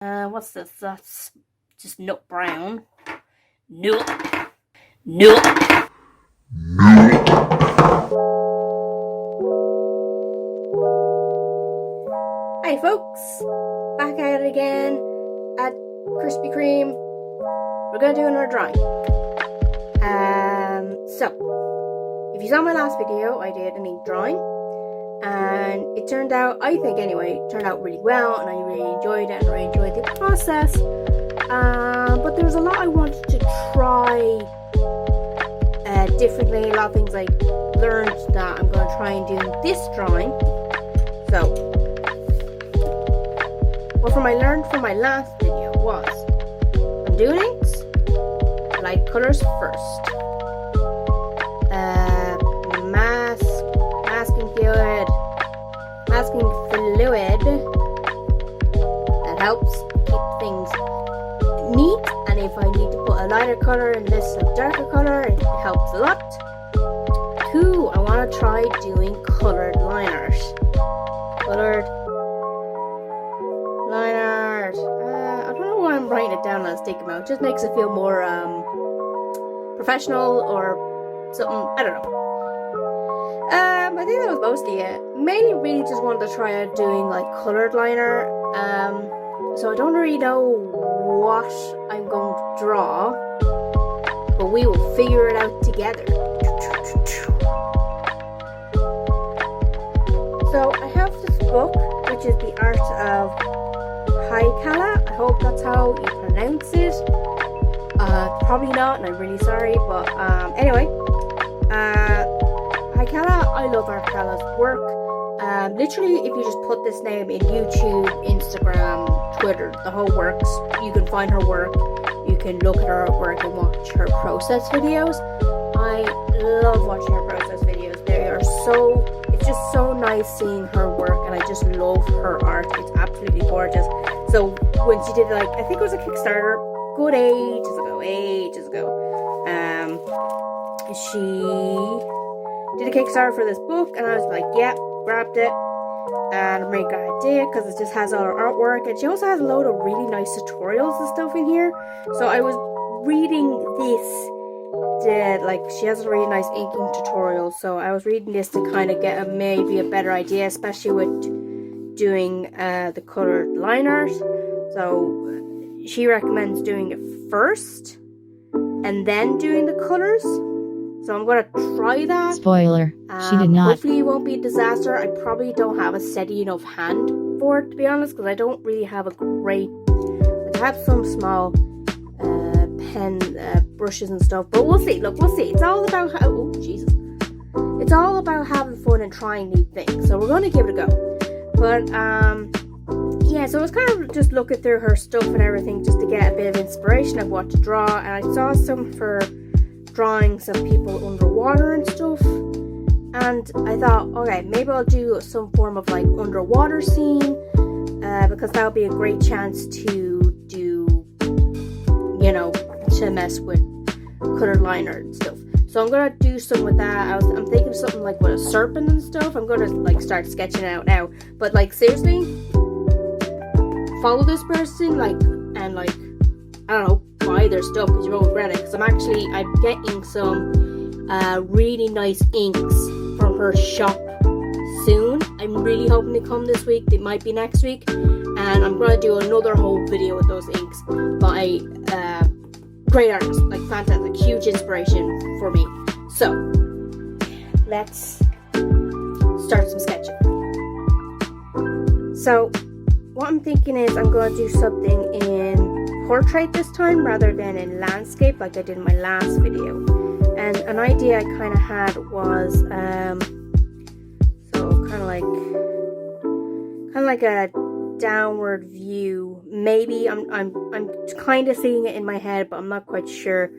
What's this? That's just nut brown. Nut. Nut. Hi folks, back at it again at Krispy Kreme. We're gonna do another drawing. So if you saw my last video, I did an ink drawing, and it turned out, I think anyway, turned out really well, and I really enjoyed it, and I really enjoyed the process. But there was a lot I wanted to try differently. A lot of things I learned that I'm gonna try and do in this drawing. So what I learned from my last video was, I'm doing inks, light colors first. Masking fluid that helps keep things neat, and if I need to put a lighter color in this a darker color, it helps a lot. 2, I want to try doing colored liners. I don't know why I'm writing it down on a sticky note. It just makes it feel more professional or something. I don't know. I think that was mostly it. Mainly really just wanted to try out doing like colored liner. So I don't really know what I'm going to draw, but we will figure it out together. So I have this book, which is the art of Heikala. I hope that's how you pronounce it. Probably not, and I'm really sorry, but anyway. Heikala, I love Heikala's work. Literally, if you just put this name in YouTube, Instagram, Twitter, the whole works, you can find her work. You can look at her work and watch her process videos. I love watching her process videos. It's just so nice seeing her work, and I just love her art. It's absolutely gorgeous. So when she did, like, I think it was a Kickstarter, good ages ago, she did a Kickstarter for this book, and I was like, yeah, grabbed it, and I'm really glad I did, because it just has all her artwork, and she also has a load of really nice tutorials and stuff in here. So I was reading this, she has a really nice inking tutorial, so I was reading this to kind of get maybe a better idea, especially with doing the colored liners. So she recommends doing it first, and then doing the colors. So I'm going to try that. Spoiler, she did not. Hopefully it won't be a disaster. I probably don't have a steady enough hand for it, to be honest, because I don't really have a great... I have some small pen brushes and stuff, but we'll see. Look, we'll see. It's all about how... Oh, Jesus. It's all about having fun and trying new things. So we're going to give it a go. But, yeah, so I was kind of just looking through her stuff and everything just to get a bit of inspiration of what to draw, and I saw some of her drawing some people underwater and stuff, and I thought, okay, maybe I'll do some form of like underwater scene, because that would be a great chance to do, to mess with colored liner and stuff. So I'm gonna do something with that. I'm thinking of something like with a serpent and stuff. I'm gonna like start sketching it out now, but like seriously, follow this person, and I don't know, buy their stuff, because you won't regret it, because I'm getting some really nice inks from her shop soon. I'm really hoping they come this week. They might be next week, and I'm going to do another whole video with those inks by great artists, like fantastic, huge inspiration for me. So let's start some sketching. So what I'm thinking is I'm going to do something in portrait this time rather than in landscape like I did in my last video. And an idea I kind of had was so kind of like a downward view. Maybe I'm kind of seeing it in my head, but I'm not quite sure.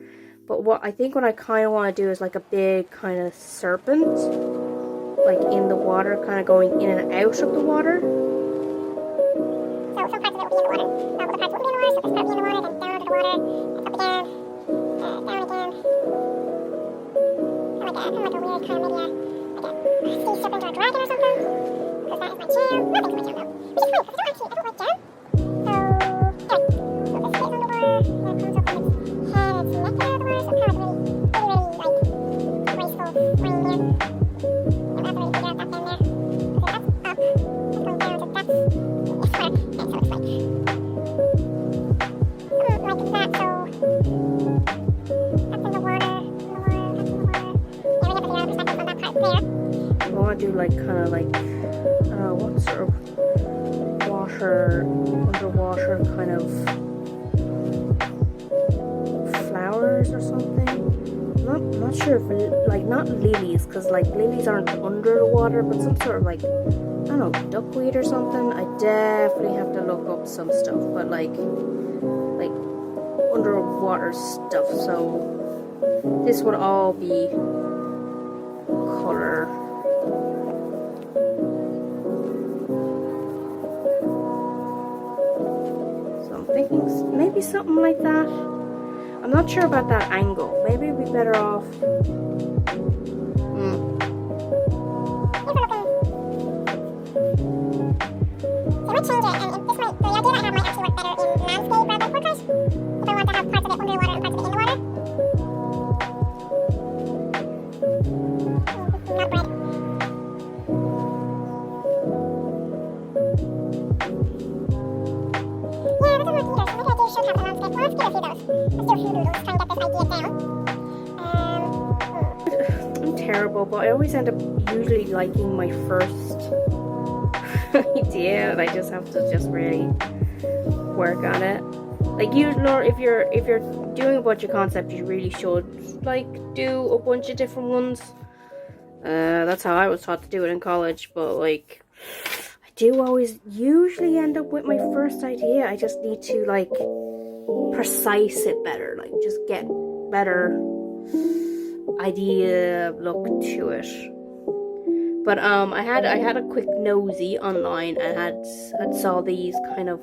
But what I kind of want to do is like a big kind of serpent, like in the water, kind of going in and out of the water. So some parts of it will be in the water. Other parts won't be in the water, so this part will be in the water, then down under the water, and up again, down again. And like a weird kind of maybe like a sea serpent or a dragon or something. Because that is my jam. Nothing's my jam though. Which is funny, because I don't like jam. So do like kind of like, I don't know, what sort of underwater kind of flowers or something. I'm not sure if, like, not lilies, because like lilies aren't under the water, but some sort of like, I don't know, duckweed or something. I definitely have to look up some stuff, but like underwater stuff. So this would all be color. So I'm thinking maybe something like that. I'm not sure about that angle. Maybe it'd be better off. I'm terrible, but I always end up usually liking my first idea, and I just have to really work on it. Like, you know, if you're doing a bunch of concepts, you really should like do a bunch of different ones. That's how I was taught to do it in college, but like, I do always usually end up with my first idea. I just need to like precise it better, like just get better idea look to it. But I had a quick nosy online and had saw these kind of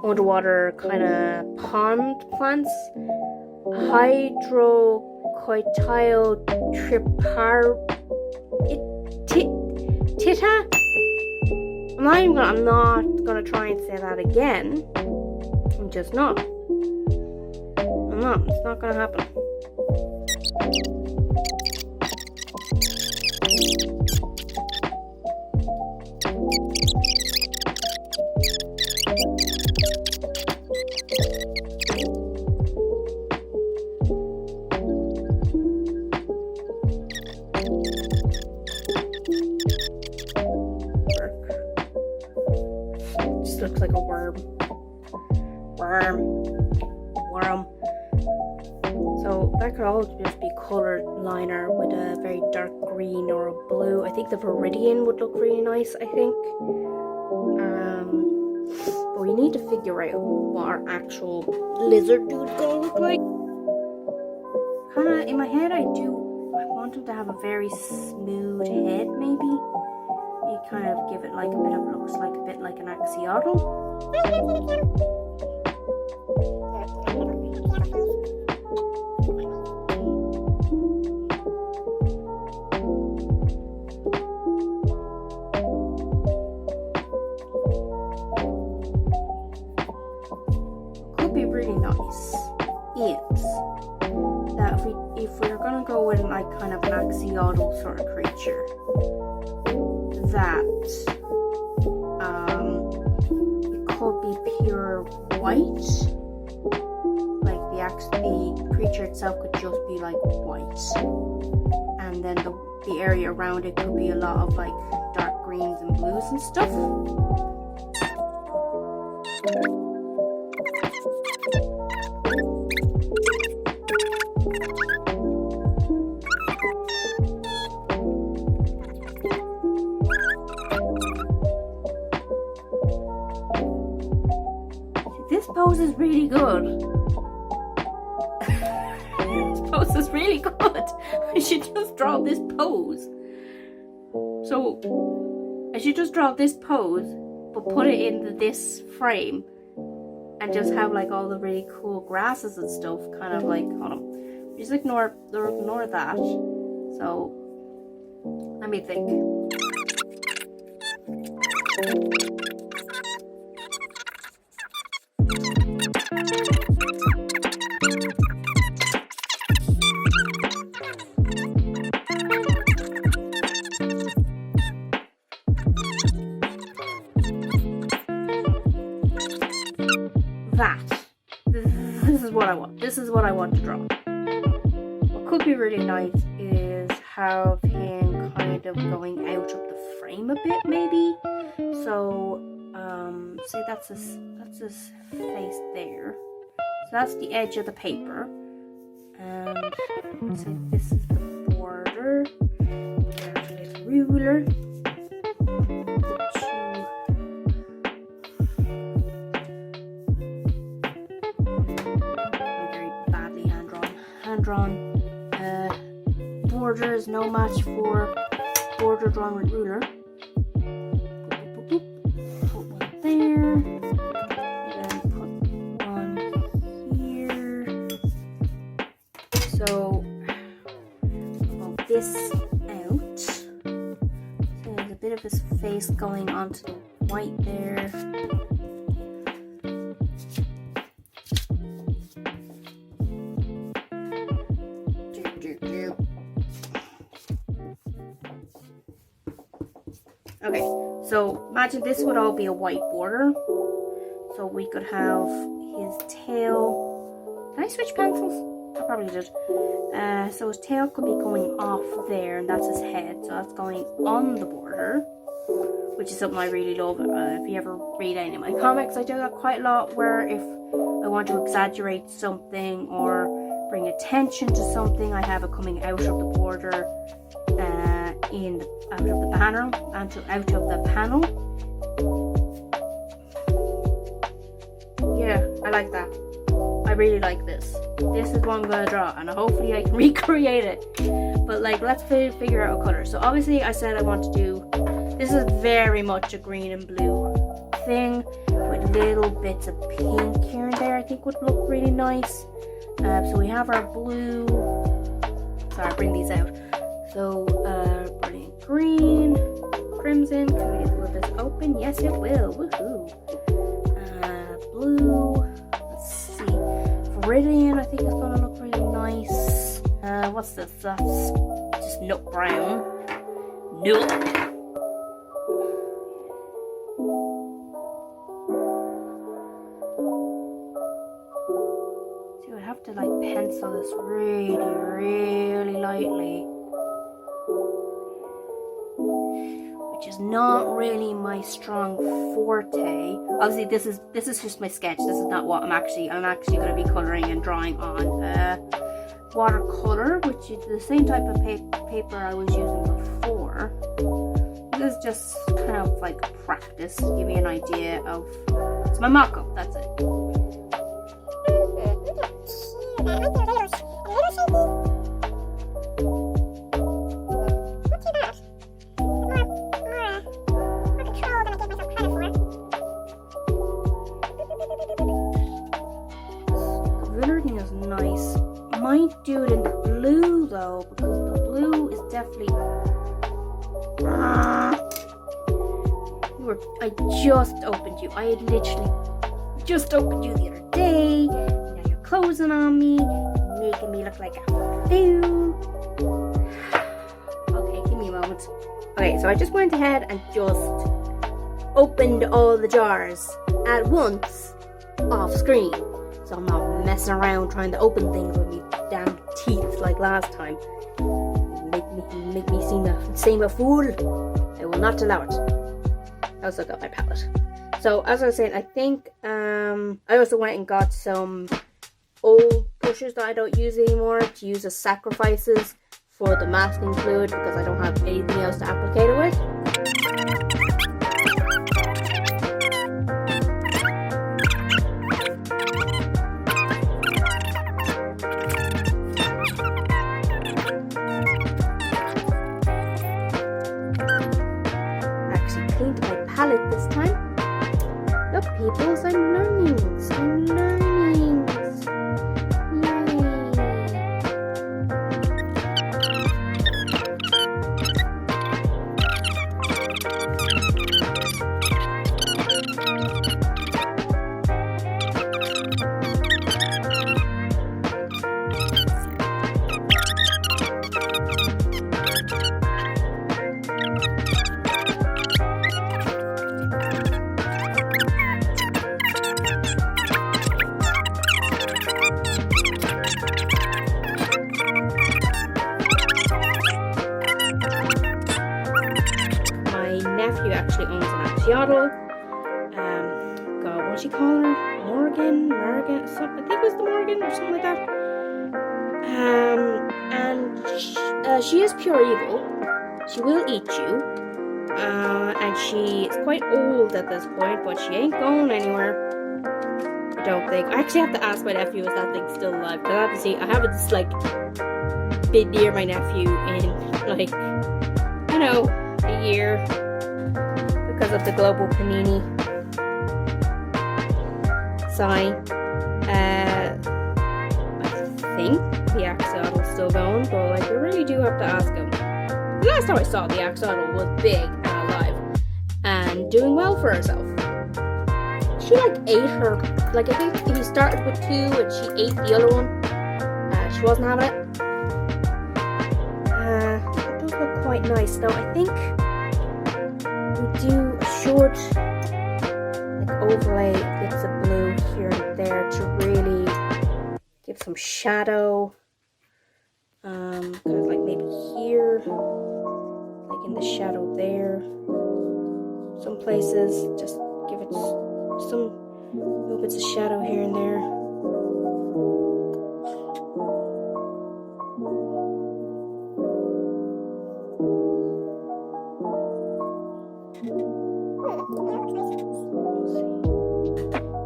underwater kind of pond plants. Hydrocotyl tripartita. I'm not gonna try and say that again. I'm just not. It's not gonna happen. Just looks like a worm. So that could all just be colored liner with a very dark green or a blue. I think the Viridian would look really nice, I think. But we need to figure out what our actual lizard dude's gonna look like. Kinda in my head I want him to have a very smooth head, maybe. You kind of give it like a bit of, looks like a bit like an axolotl. Be really nice is that if we're gonna go with like kind of an axolotl sort of creature, that it could be pure white, like the creature itself could just be like white, and then the area around it could be a lot of like dark greens and blues and stuff. This pose is really good. This pose is really good. I should just draw this pose. So I should just draw this pose, but put it in this frame, and just have like all the really cool grasses and stuff, kind of like, hold on, just ignore that. So let me think. This is what I want. This is what I want to draw. What could be really nice is have him kind of going out of the frame a bit, maybe. So, see, that's his face there. So that's the edge of the paper. And so this is the border. There's a little ruler. Very badly hand-drawn. Borders, no match for border drawn with ruler. Put one there. Then put one here. So pull this out. So there's a bit of his face going onto the white there. Okay, so imagine this would all be a white border. So we could have his tail. Did I switch pencils? I probably did. So his tail could be going off there, and that's his head. So that's going on the border, which is something I really love. If you ever read any of my comics, I do that quite a lot, where if I want to exaggerate something or bring attention to something, I have it coming out of the border, out of the panel. Yeah, I like that. I really like this. This is what I'm gonna draw, and hopefully I can recreate it. But like, let's figure out a color. So obviously I said I want to do, this is very much a green and blue thing with little bits of pink here and there. I think would look really nice. So we have our blue. Sorry, I'll bring these out. So brilliant green, crimson. Can we will this open? Yes, it will. Woohoo! Blue. Let's see. Viridian. I think is gonna look really nice. What's this? That's just nut brown. Nope. So I have to like pencil this really, really lightly. Which is not really my strong forte. Obviously, this is just my sketch. This is not what I'm actually going to be coloring and drawing on. Watercolor, which is the same type of paper I was using before. This is just kind of like practice. Give me an idea of. It's my mock-up. That's it. Nice. Might do it in the blue though, because the blue is definitely. I just opened you. I had literally just opened you the other day. Now you're closing on me, making me look like a fool. Okay, give me a moment. Okay, so I just went ahead and just opened all the jars at once off screen. So I'm not messing around trying to open things with me damn teeth like last time. Make me seem a fool. I will not allow it. I also got my palette. So as I was saying, I think I also went and got some old brushes that I don't use anymore to use as sacrifices for the masking fluid because I don't have anything else to applicate it with. Palette this time. Look, peoples, I'm learning. Yay. axolotl. God, what'd she call her? Morgan, I think it was the Morgan or something like that. And she is pure evil. She will eat you. And she is quite old at this point, but she ain't going anywhere. I don't think. I actually have to ask my nephew if that thing's still alive. Because obviously I haven't just like been near my nephew in like, you know, a year because of the global panini sign. I think the axolotl's still going, but like you really do have to ask him. The last time I saw the axolotl was big and alive and doing well for herself. She like ate her, like I think he started with 2 and she ate the other one. She wasn't having it. It does look quite nice though. I think we do a short like overlay bits of blue here and there to really give some shadow. Kind of like maybe here, like in the shadow there. Some places, just give it some little bits of shadow here and there.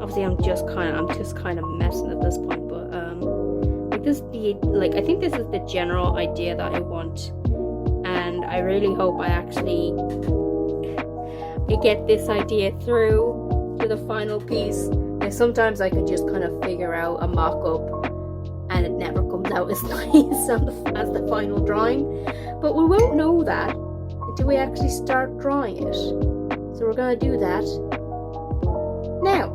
Obviously, I'm just kind of messing at this point, but I think this is the general idea that I want, and I really hope I actually get this idea through to the final piece. Like sometimes I can just kind of figure out a mock-up and it never comes out as nice as the final drawing, but we won't know that until we actually start drawing it. So we're gonna do that now.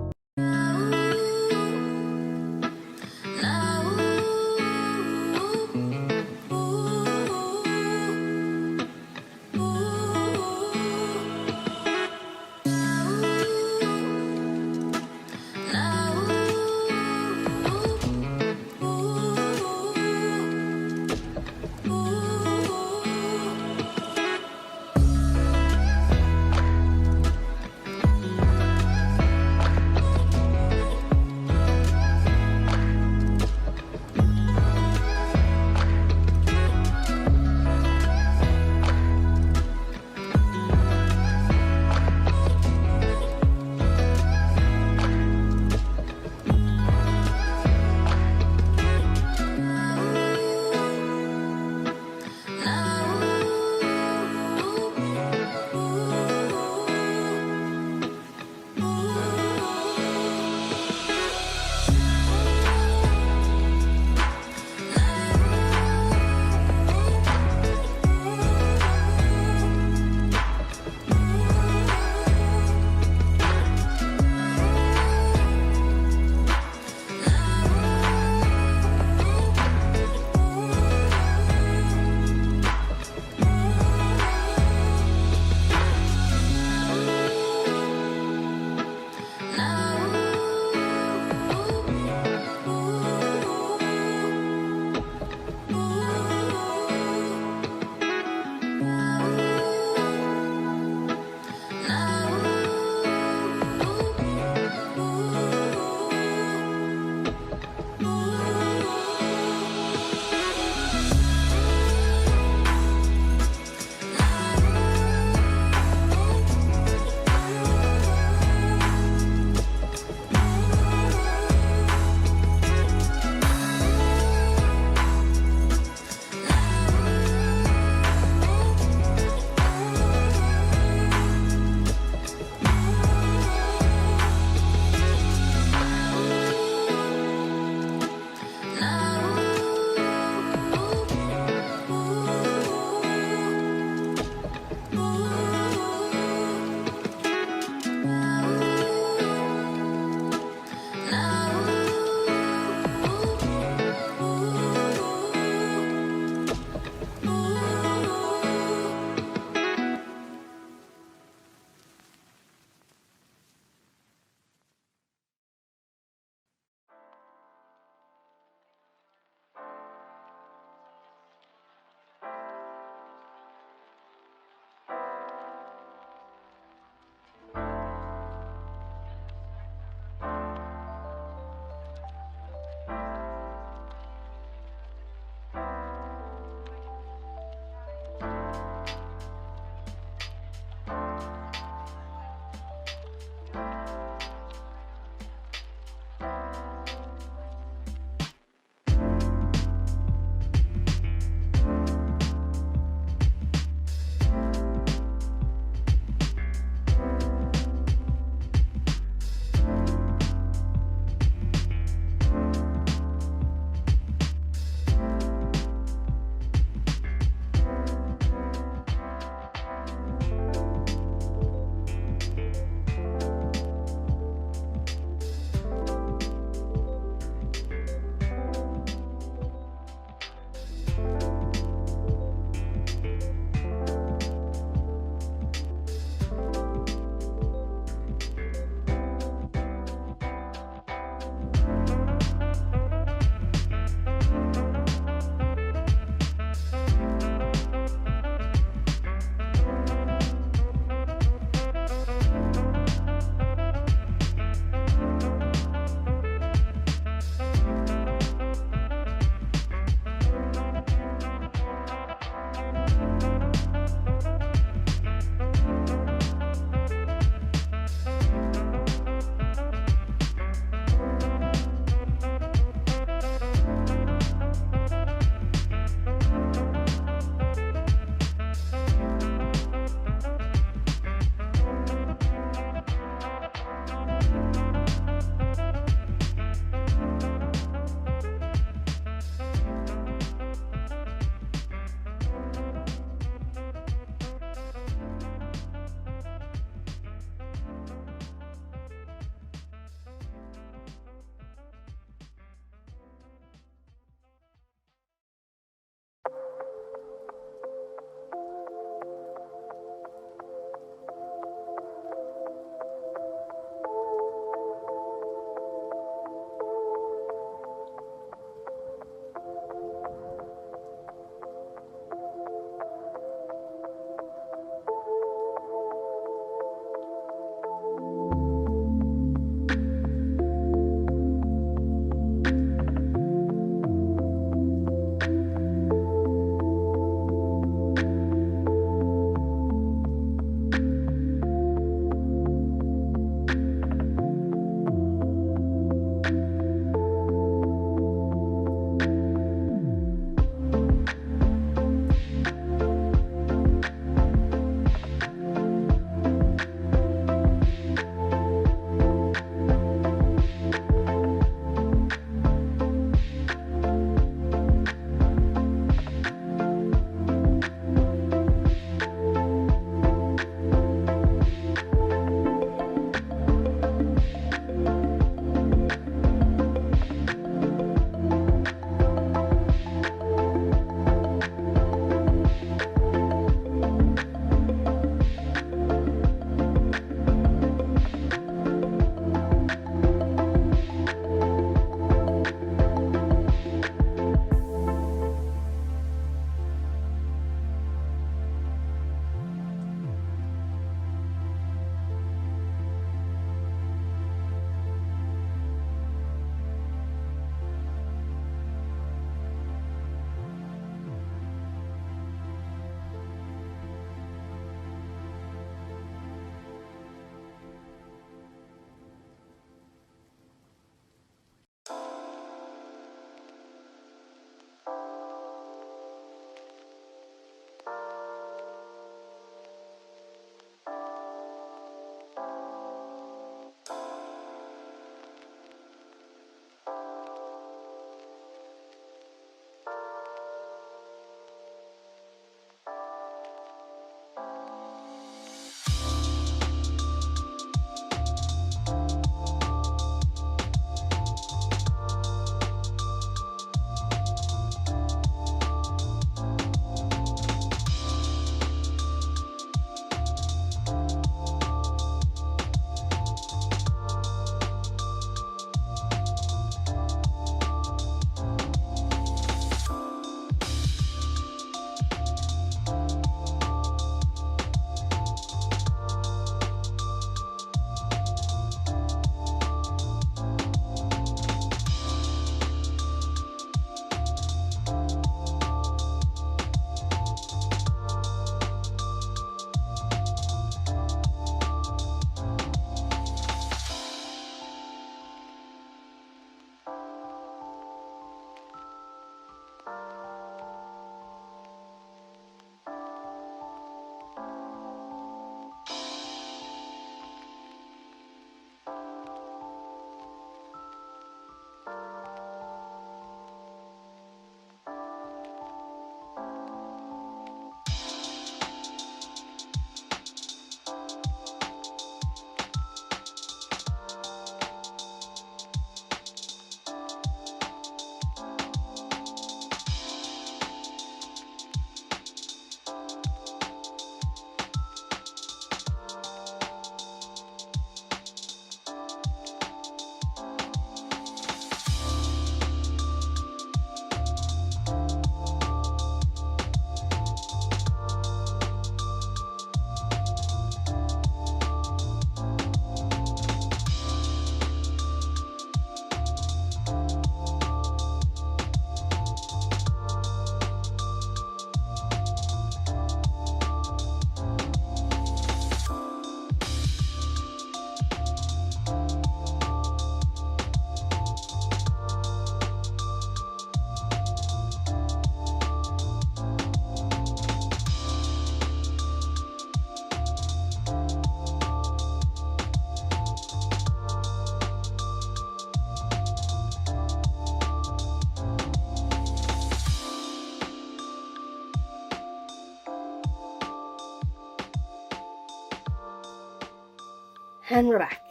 And we're back.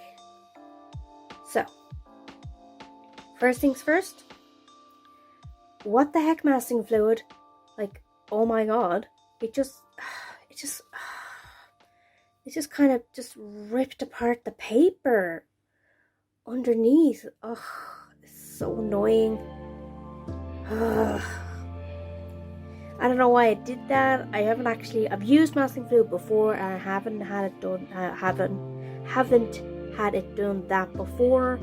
So, first things first. What the heck, masking fluid? Like, oh my god. It just kind of just ripped apart the paper underneath. Ugh, it's so annoying. I don't know why I did that. I've used masking fluid before and I haven't had it done that before.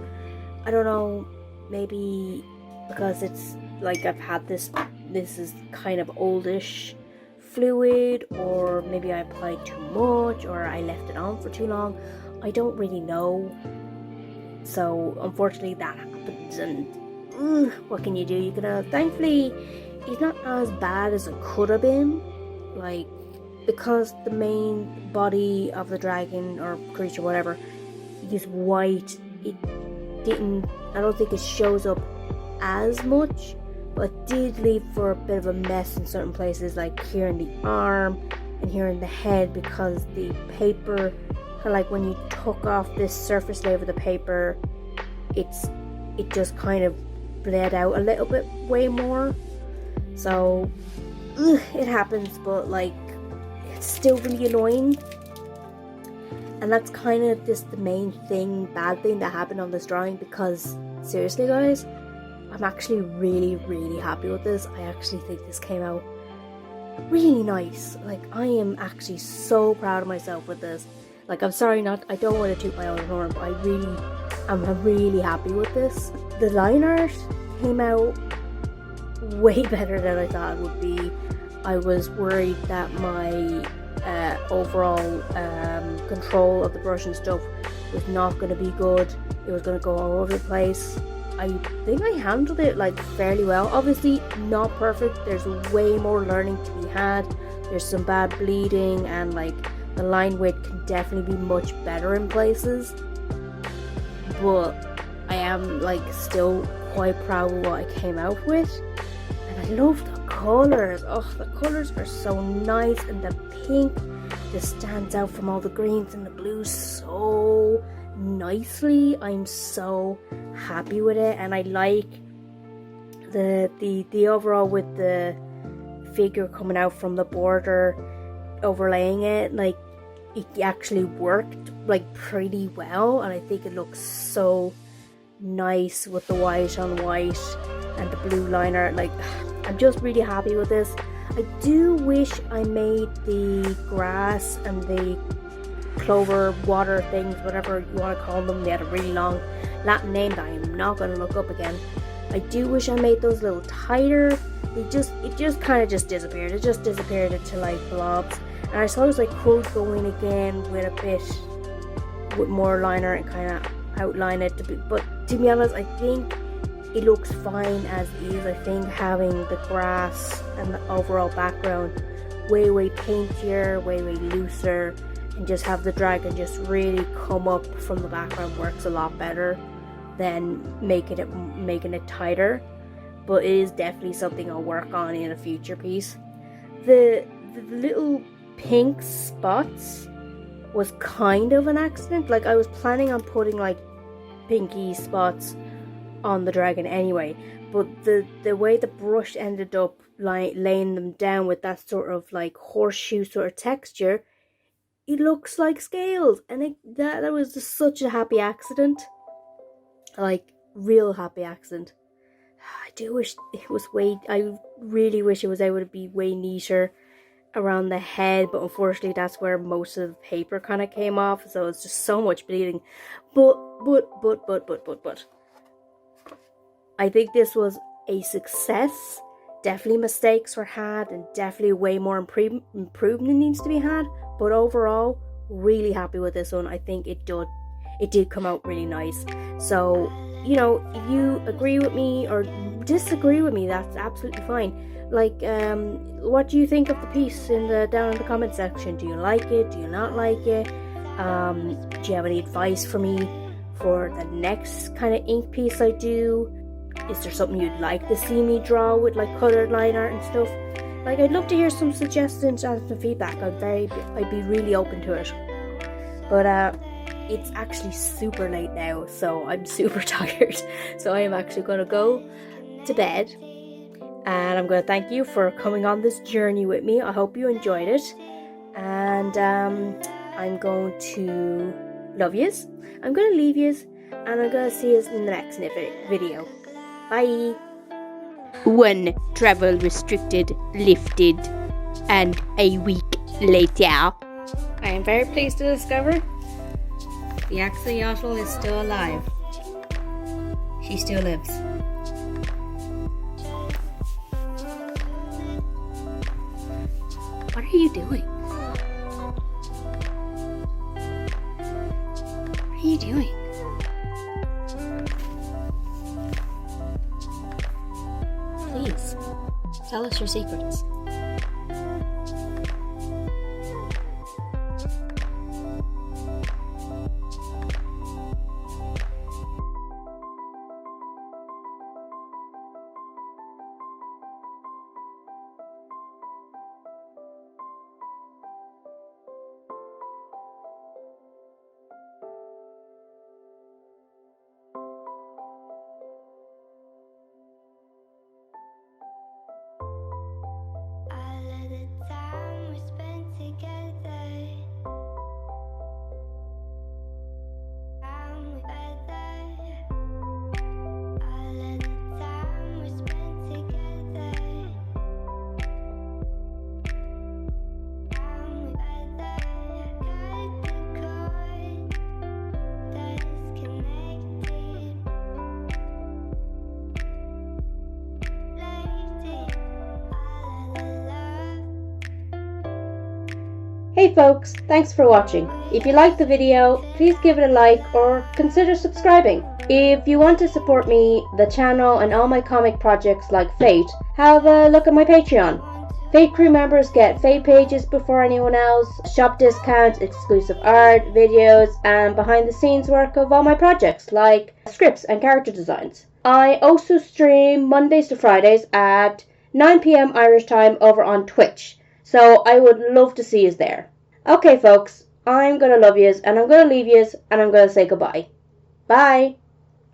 I don't know, maybe because it's like I've had this is kind of oldish fluid, or maybe I applied too much, or I left it on for too long. I don't really know. So unfortunately that happens, and what can you do? You can thankfully it's not as bad as it could have been, like, because the main body of the dragon or creature, whatever, is white. I don't think it shows up as much, but it did leave for a bit of a mess in certain places, like here in the arm and here in the head, because the paper, kind of like when you took off this surface layer of the paper, it just kind of bled out a little bit way more. So it happens, but like it's still really annoying. And that's kind of just the main bad thing that happened on this drawing, because seriously guys, I'm actually really, really happy with this. I actually think this came out really nice. Like, I am actually so proud of myself with this. Like, I don't want to toot my own horn, but I'm really happy with this. The line art came out way better than I thought it would be. I was worried that my overall control of the brush and stuff was not going to be good. It was going to go all over the place. I think I handled it like fairly well. Obviously not perfect. There's way more learning to be had. There's some bad bleeding, and like the line width can definitely be much better in places. But I am like still quite proud of what I came out with. And I love the colours. Oh, the colours are so nice, and the pink just stands out from all the greens and the blues so nicely. I'm so happy with it, and I like the overall with the figure coming out from the border overlaying it. Like, it actually worked like pretty well, and I think it looks so nice with the white on white and the blue liner. Like, I'm just really happy with this. I do wish I made the grass and the clover water things, whatever you want to call them, they had a really long Latin name that I'm not going to look up again. I do wish I made those a little tighter. It just kind of just disappeared. It just disappeared into like blobs. And I suppose I could go in again with a bit with more liner and kind of outline it. But to be honest, I think it looks fine as is. I think having the grass and the overall background way paintier, way looser, and just have the dragon just really come up from the background works a lot better than making it tighter. But it is definitely something I'll work on in a future piece. The little pink spots was kind of an accident. Like, I was planning on putting like pinky spots on the dragon anyway, but the way the brush ended up laying them down with that sort of like horseshoe sort of texture, it looks like scales, and that was just such a happy accident, like real happy accident. I do wish it was I really wish it was able to be way neater around the head, but unfortunately that's where most of the paper kind of came off, so it's just so much bleeding. But I think this was a success. Definitely mistakes were had, and definitely way more improvement needs to be had, but overall really happy with this one. I think it did come out really nice. So, you know, if you agree with me or disagree with me, that's absolutely fine. Like, what do you think of the piece down in the comment section? Do you like it? Do you not like it? Do you have any advice for me for the next kind of ink piece I do? Is there something you'd like to see me draw with like colored line art and stuff? Like, I'd love to hear some suggestions and some feedback. I'd be really open to it. But it's actually super late now, so I'm super tired. So I am actually going to go to bed. And I'm going to thank you for coming on this journey with me. I hope you enjoyed it. And I'm going to love yous. I'm going to leave yous. And I'm going to see yous in the next video. Bye. One travel restricted lifted. And a week later. I am very pleased to discover the axolotl is still alive. She still lives. What are you doing? What are you doing? Please, tell us your secrets. Hey folks, thanks for watching. If you liked the video, please give it a like or consider subscribing. If you want to support me, the channel and all my comic projects like Fate, have a look at my Patreon. Fate crew members get Fate pages before anyone else, shop discounts, exclusive art, videos, and behind the scenes work of all my projects like scripts and character designs. I also stream Mondays to Fridays at 9 PM Irish time over on Twitch. So I would love to see yous there. Okay folks, I'm gonna love yous and I'm gonna leave yous and I'm gonna say goodbye. Bye!